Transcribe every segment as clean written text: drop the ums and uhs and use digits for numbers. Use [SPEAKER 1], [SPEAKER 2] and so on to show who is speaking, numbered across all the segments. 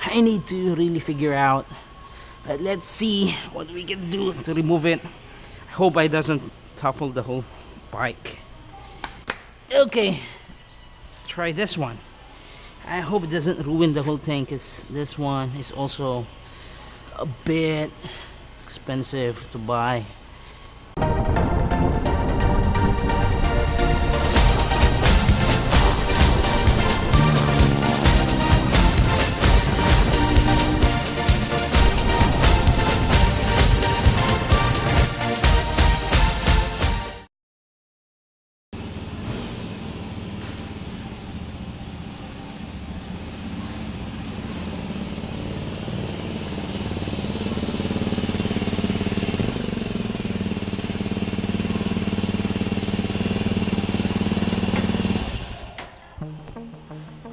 [SPEAKER 1] I need to really figure out. But let's see what we can do to remove it. I hope I doesn't topple the whole bike. Okay, let's try this one. I hope it doesn't ruin the whole thing, because this one is also a bit expensive to buy.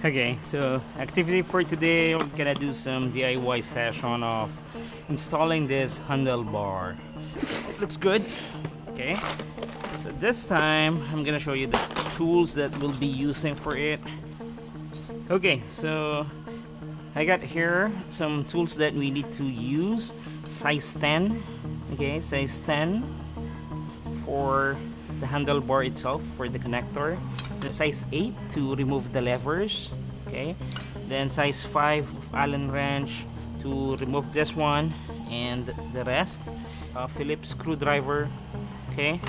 [SPEAKER 1] Okay, so activity for today, we're gonna do some DIY session of installing this handlebar. It looks good. Okay, so this time I'm gonna show you the tools that we'll be using for it. Okay, so I got here some tools that we need to use. Size 10. Okay, size 10 for the handlebar itself, for the connector. Size 8 to remove the levers. Okay, then size 5 of Allen wrench to remove this one and the rest. Phillips screwdriver. Okay,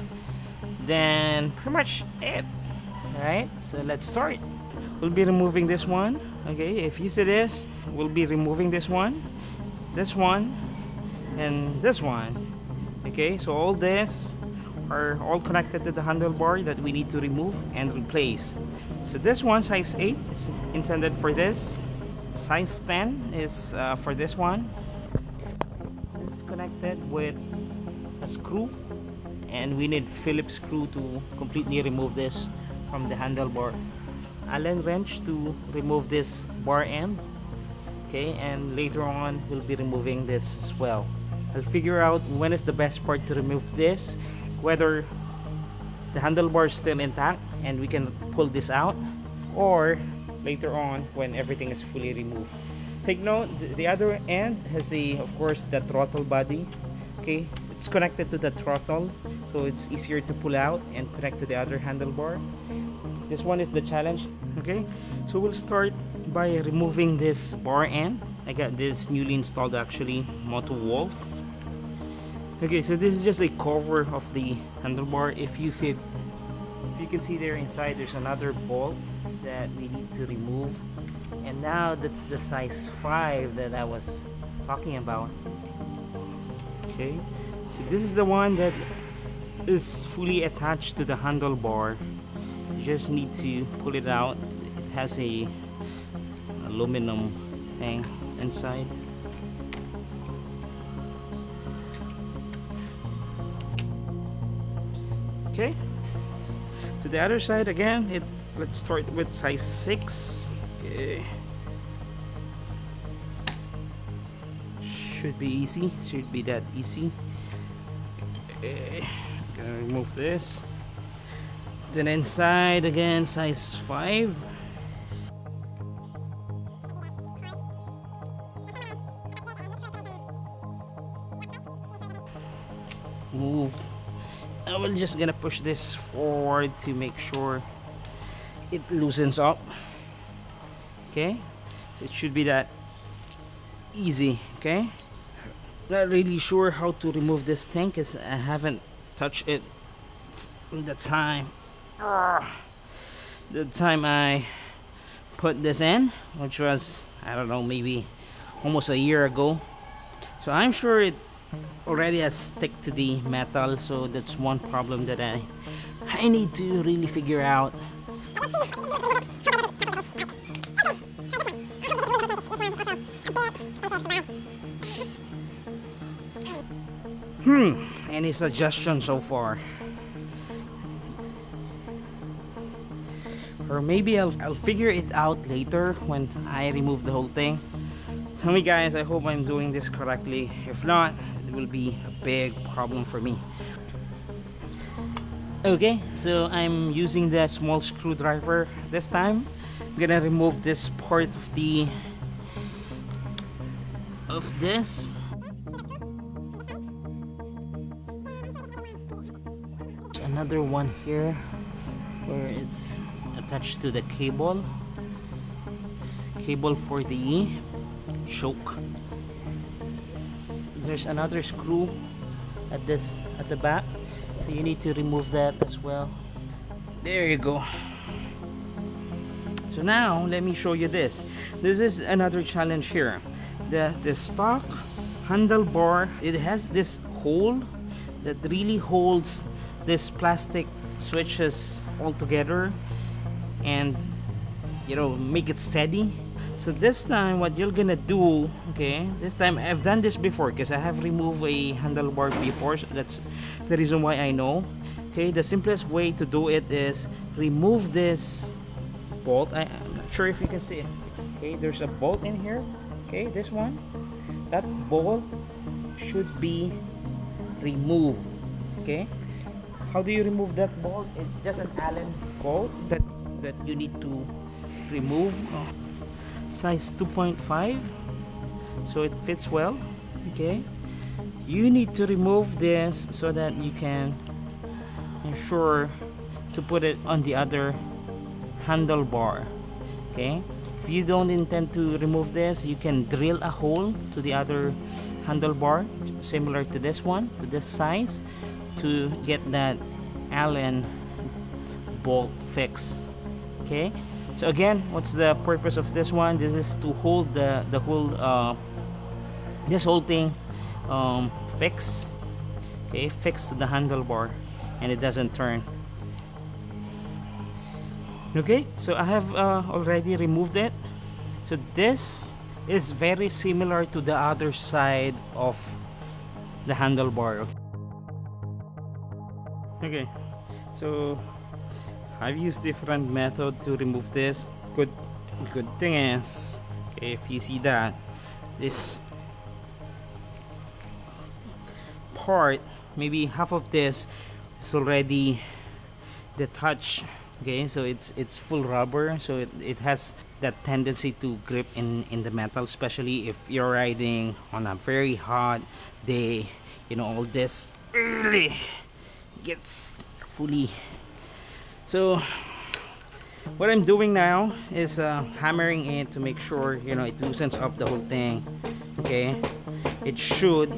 [SPEAKER 1] then pretty much it. Alright, so let's start. We'll be removing this one. Okay, if you see this, we'll be removing this one, and this one. Okay, so all this are all connected to the handlebar that we need to remove and replace. So this one, size 8, is intended for this. Size 10 is for this one. This is connected with a screw, and we need Phillips screw to completely remove this from the handlebar. Allen wrench to remove this bar end. Okay, and later on we'll be removing this as well. I'll figure out when is the best part to remove this, whether the handlebar is still intact and we can pull this out, or later on when everything is fully removed. Take note, the other end has of course the throttle body. Okay, it's connected to the throttle, so it's easier to pull out and connect to the other handlebar. This one is the challenge. Okay, so we'll start by removing this bar end. I got this newly installed actually, Moto Wolf. Okay, so this is just a cover of the handlebar. If you can see there inside, there's another bolt that we need to remove. And now that's the size 5 that I was talking about. Okay, so this is the one that is fully attached to the handlebar. You just need to pull it out. It has a aluminum thing inside. Okay, to the other side again, let's start with size 6. Okay, should be easy, should be that easy. Okay, gonna remove this. Then inside again, size 5. Move. I will just gonna push this forward to make sure it loosens up. Okay, so it should be that easy. Okay, not really sure how to remove this thing because I haven't touched it from the time I put this in, which was, I don't know, maybe almost a year ago. So I'm sure it already has stick to the metal, so that's one problem that I need to really figure out. Any suggestions so far? Or maybe I'll figure it out later when I remove the whole thing. Tell me guys, I hope I'm doing this correctly. If not, it will be a big problem for me. Okay, so I'm using the small screwdriver this time. I'm gonna remove this part of the of this. There's another one here where it's attached to the cable for the choke. There's another screw at the back, so you need to remove that as well. There you go. So now let me show you this. This is another challenge here. The stock handlebar, it has this hole that really holds this plastic switches all together and, you know, make it steady. So this time what you're gonna do, okay, this time I've done this before because I have removed a handlebar before, so that's the reason why I know. Okay, the simplest way to do it is remove this bolt. I'm not sure if you can see it. Okay, there's a bolt in here. Okay, this one, that bolt should be removed. Okay, how do you remove that bolt? It's just an Allen bolt that you need to remove. Size 2.5, so it fits well. Okay, you need to remove this so that you can ensure to put it on the other handlebar. Okay, if you don't intend to remove this, you can drill a hole to the other handlebar similar to this one, to this size, to get that Allen bolt fixed. Okay, so again, what's the purpose of this one? This is to hold the whole this whole thing fixed. Okay, fixed to the handlebar and it doesn't turn. Okay, so I have already removed it. So this is very similar to the other side of the handlebar. Okay, so I've used different method to remove this. Good thing is, okay, if you see that this part, maybe half of this is already detached. Okay, so it's full rubber, so it has that tendency to grip in the metal, especially if you're riding on a very hot day. You know, all this really gets fully. So what I'm doing now is hammering it to make sure, you know, it loosens up the whole thing. Okay, it should.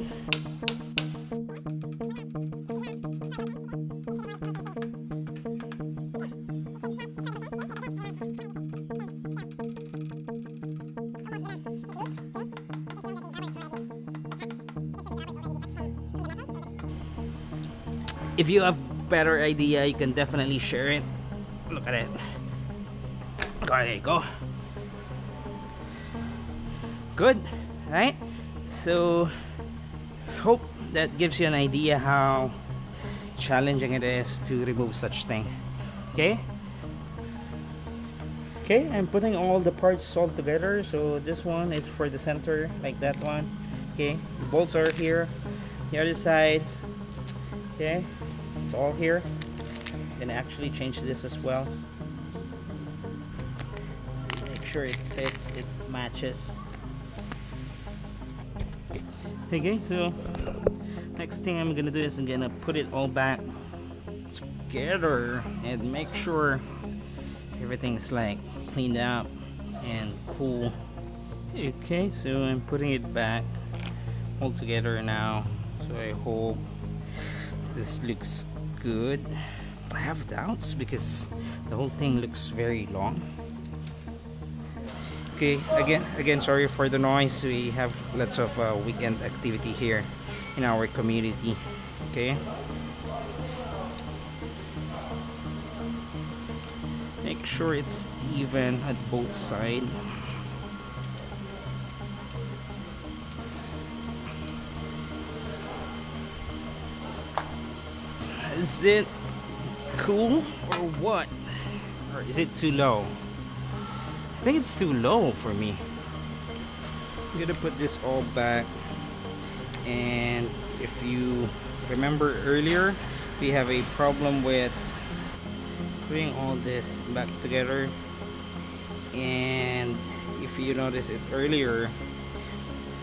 [SPEAKER 1] If you have better idea, you can definitely share it. Look at it. There you go. Good, right? So hope that gives you an idea how challenging it is to remove such thing. Okay, I'm putting all the parts all together. So this one is for the center, like that one. Okay, the bolts are here, the other side. Okay, it's all here. And actually change this as well to make sure it fits, it matches. Okay, so next thing I'm gonna do is I'm gonna put it all back together and make sure everything's like cleaned up and cool. Okay, so I'm putting it back all together now, so I hope this looks good. I have doubts because the whole thing looks very long. Okay, again sorry for the noise. We have lots of weekend activity here in our community. Okay, make sure it's even at both sides. Is it cool or what? Or is it too low? I think it's too low for me. I'm gonna put this all back, and if you remember earlier, we have a problem with putting all this back together, and if you notice it earlier,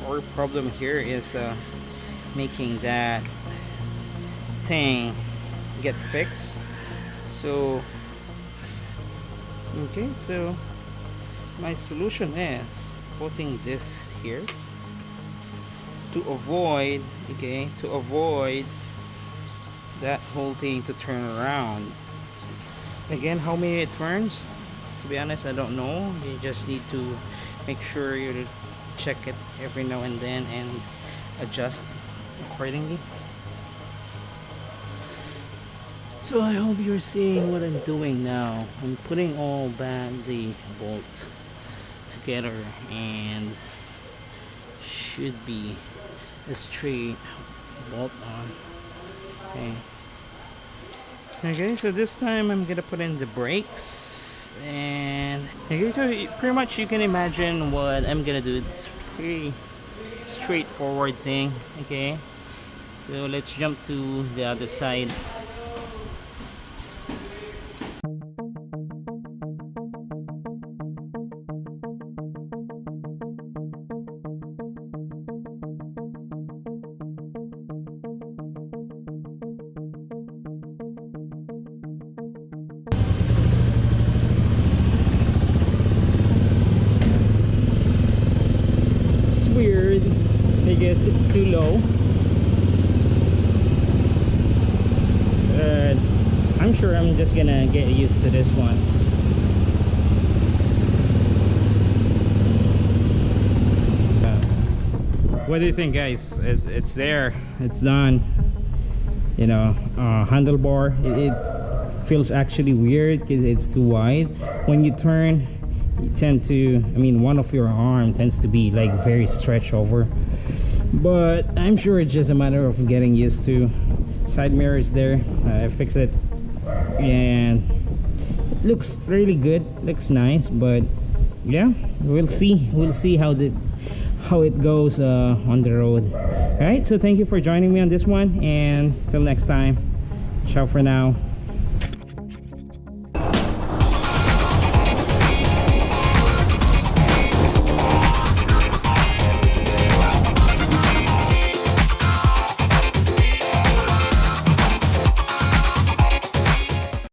[SPEAKER 1] our problem here is making that thing get fixed. So okay, so my solution is putting this here to avoid, okay, to avoid that whole thing to turn around. Again, how many it turns, to be honest, I don't know. You just need to make sure you check it every now and then and adjust accordingly. So I hope you're seeing what I'm doing now. I'm putting all back the bolts together and should be a straight bolt on. Okay, so this time I'm gonna put in the brakes, and okay, so pretty much you can imagine what I'm gonna do. It's pretty straightforward thing. Okay, so let's jump to the other side. Weird, I guess it's too low. I'm sure I'm just gonna get used to this one. What do you think, guys? It's there, it's done. You know, handlebar, it feels actually weird because it's too wide. When you turn, you tend to, I mean, one of your arm tends to be like very stretched over, but I'm sure it's just a matter of getting used to. Side mirror is there. I fixed it and it looks really good, looks nice, but yeah, we'll see how it goes on the road. All right, so thank you for joining me on this one, and till next time, ciao for now.